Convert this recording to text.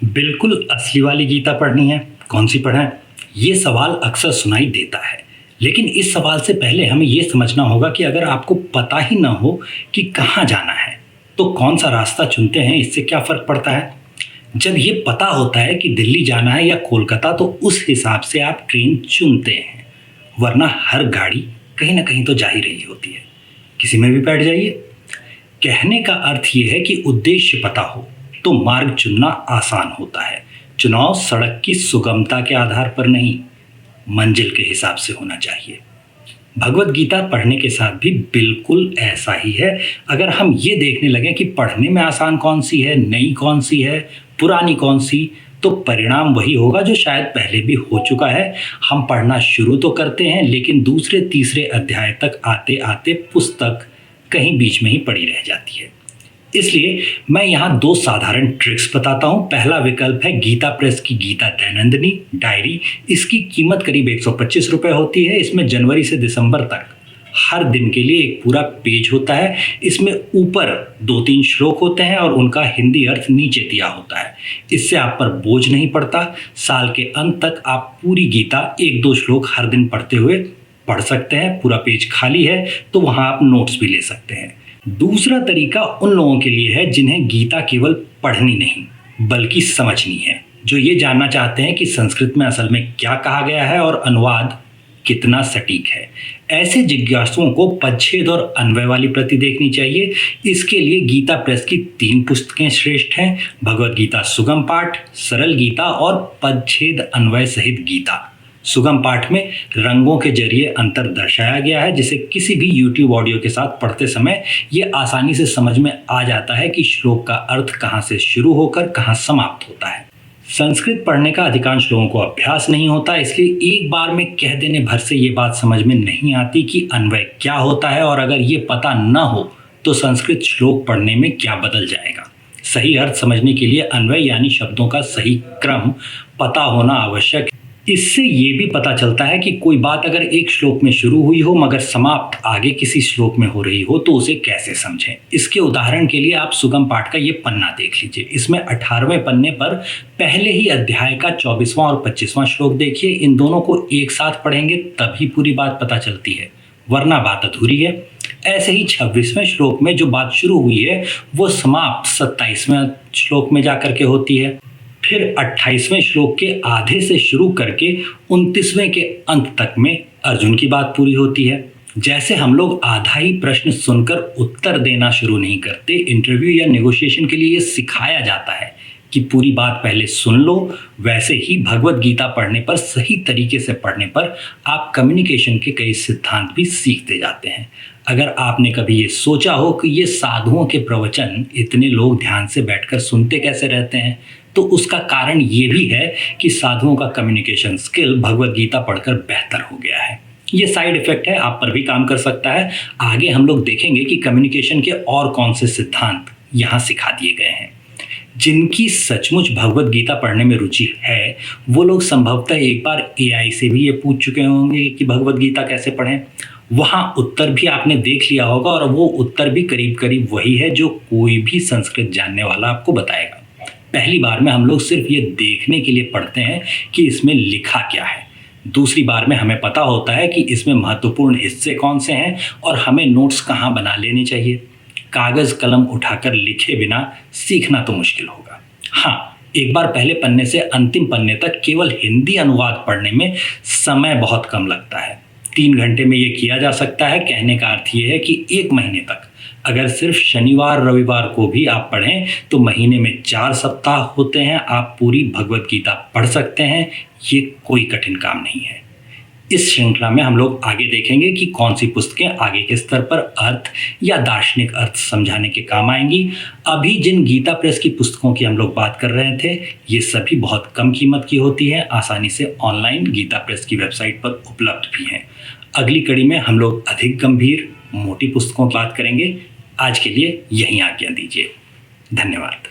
बिल्कुल असली वाली गीता पढ़नी है, कौन सी पढ़ें? ये सवाल अक्सर सुनाई देता है। लेकिन इस सवाल से पहले हमें ये समझना होगा कि अगर आपको पता ही ना हो कि कहाँ जाना है, तो कौन सा रास्ता चुनते हैं, इससे क्या फ़र्क पड़ता है? जब ये पता होता है कि दिल्ली जाना है या कोलकाता, तो उस हिसाब से आप ट्रेन चुनते हैं, वरना हर गाड़ी कहीं ना कहीं तो जा ही रही होती है, किसी में भी बैठ जाइए। कहने का अर्थ ये है कि उद्देश्य पता हो तो मार्ग चुनना आसान होता है। चुनाव सड़क की सुगमता के आधार पर नहीं, मंजिल के हिसाब से होना चाहिए। भगवत गीता पढ़ने के साथ भी बिल्कुल ऐसा ही है। अगर हम ये देखने लगें कि पढ़ने में आसान कौन सी है, नई कौन सी है, पुरानी कौन सी, तो परिणाम वही होगा जो शायद पहले भी हो चुका है। हम पढ़ना शुरू तो करते हैं, लेकिन दूसरे तीसरे अध्याय तक आते आते पुस्तक कहीं बीच में ही पड़ी रह जाती है। इसलिए मैं यहाँ दो साधारण ट्रिक्स बताता हूँ। पहला विकल्प है गीता प्रेस की गीता दैनंदिनी डायरी। इसकी कीमत करीब 125 रुपये होती है। इसमें जनवरी से दिसंबर तक हर दिन के लिए एक पूरा पेज होता है। इसमें ऊपर 2-3 श्लोक होते हैं और उनका हिंदी अर्थ नीचे दिया होता है। इससे आप पर बोझ नहीं पड़ता। साल के अंत तक आप पूरी गीता 1-2 श्लोक हर दिन पढ़ते हुए पढ़ सकते हैं। पूरा पेज खाली है तो वहाँ आप नोट्स भी ले सकते हैं। दूसरा तरीका उन लोगों के लिए है जिन्हें गीता केवल पढ़नी नहीं बल्कि समझनी है, जो ये जानना चाहते हैं कि संस्कृत में असल में क्या कहा गया है और अनुवाद कितना सटीक है। ऐसे जिज्ञासुओं को पदछेद और अन्वय वाली प्रति देखनी चाहिए। इसके लिए गीता प्रेस की 3 पुस्तकें श्रेष्ठ हैं: भगवत गीता सुगम पाठ, सरल गीता और पदछेद अन्वय सहित गीता। सुगम पाठ में रंगों के जरिए अंतर दर्शाया गया है, जिसे किसी भी YouTube ऑडियो के साथ पढ़ते समय ये आसानी से समझ में आ जाता है कि श्लोक का अर्थ कहाँ से शुरू होकर कहाँ समाप्त होता है। संस्कृत पढ़ने का अधिकांश लोगों को अभ्यास नहीं होता, इसलिए एक बार में कह देने भर से ये बात समझ में नहीं आती कि अन्वय क्या होता है, और अगर ये पता न हो तो संस्कृत श्लोक पढ़ने में क्या बदल जाएगा। सही अर्थ समझने के लिए अन्वय यानी शब्दों का सही क्रम पता होना आवश्यक है। इससे ये भी पता चलता है कि कोई बात अगर एक श्लोक में शुरू हुई हो मगर समाप्त आगे किसी श्लोक में हो रही हो तो उसे कैसे समझें। इसके उदाहरण के लिए आप सुगम पाठ का ये पन्ना देख लीजिए। इसमें 18वें पन्ने पर पहले ही अध्याय का 24वां और 25वां श्लोक देखिए। इन दोनों को एक साथ पढ़ेंगे तभी पूरी बात पता चलती है, वरना बात अधूरी है। ऐसे ही 26वें श्लोक में जो बात शुरू हुई है वो समाप्त 27वें श्लोक में जाकर के होती है। फिर 28वें श्लोक के आधे से शुरू करके 29वें के अंत तक में अर्जुन की बात पूरी होती है। जैसे हम लोग आधा ही प्रश्न सुनकर उत्तर देना शुरू नहीं करते, इंटरव्यू या नेगोशिएशन के लिए ये सिखाया जाता है कि पूरी बात पहले सुन लो, वैसे ही भगवत गीता पढ़ने पर, सही तरीके से पढ़ने पर आप कम्युनिकेशन के कई सिद्धांत भी सीखते जाते हैं। अगर आपने कभी ये सोचा हो कि ये साधुओं के प्रवचन इतने लोग ध्यान से बैठकर सुनते कैसे रहते हैं, तो उसका कारण ये भी है कि साधुओं का कम्युनिकेशन स्किल भगवत गीता पढ़कर बेहतर हो गया है। ये साइड इफेक्ट है, आप पर भी काम कर सकता है। आगे हम लोग देखेंगे कि कम्युनिकेशन के और कौन से सिद्धांत यहाँ सिखा दिए गए हैं। जिनकी सचमुच भगवत गीता पढ़ने में रुचि है वो लोग संभवतः एक बार AI से भी ये पूछ चुके होंगे कि भगवत गीता कैसे पढ़ें। वहाँ उत्तर भी आपने देख लिया होगा और वो उत्तर भी करीब करीब वही है जो कोई भी संस्कृत जानने वाला आपको बताएगा। पहली बार में हम लोग सिर्फ ये देखने के लिए पढ़ते हैं कि इसमें लिखा क्या है। दूसरी बार में हमें पता होता है कि इसमें महत्वपूर्ण हिस्से कौन से हैं और हमें नोट्स कहाँ बना लेने चाहिए। कागज़ कलम उठाकर लिखे बिना सीखना तो मुश्किल होगा। हाँ, एक बार पहले पन्ने से अंतिम पन्ने तक केवल हिंदी अनुवाद पढ़ने में समय बहुत कम लगता है। 3 घंटे में ये किया जा सकता है। कहने का अर्थ ये है कि 1 महीने तक अगर सिर्फ शनिवार रविवार को भी आप पढ़ें तो महीने में 4 सप्ताह होते हैं, आप पूरी भगवत गीता पढ़ सकते हैं। ये कोई कठिन काम नहीं है। इस श्रृंखला में हम लोग आगे देखेंगे कि कौन सी पुस्तकें आगे के स्तर पर अर्थ या दार्शनिक अर्थ समझाने के काम आएंगी। अभी जिन गीता प्रेस की पुस्तकों की हम लोग बात कर रहे थे, ये सभी बहुत कम कीमत की होती है, आसानी से ऑनलाइन गीता प्रेस की वेबसाइट पर उपलब्ध भी हैं। अगली कड़ी में हम लोग अधिक गंभीर मोटी पुस्तकों की बात करेंगे। आज के लिए यहीं आज्ञा दीजिए। धन्यवाद।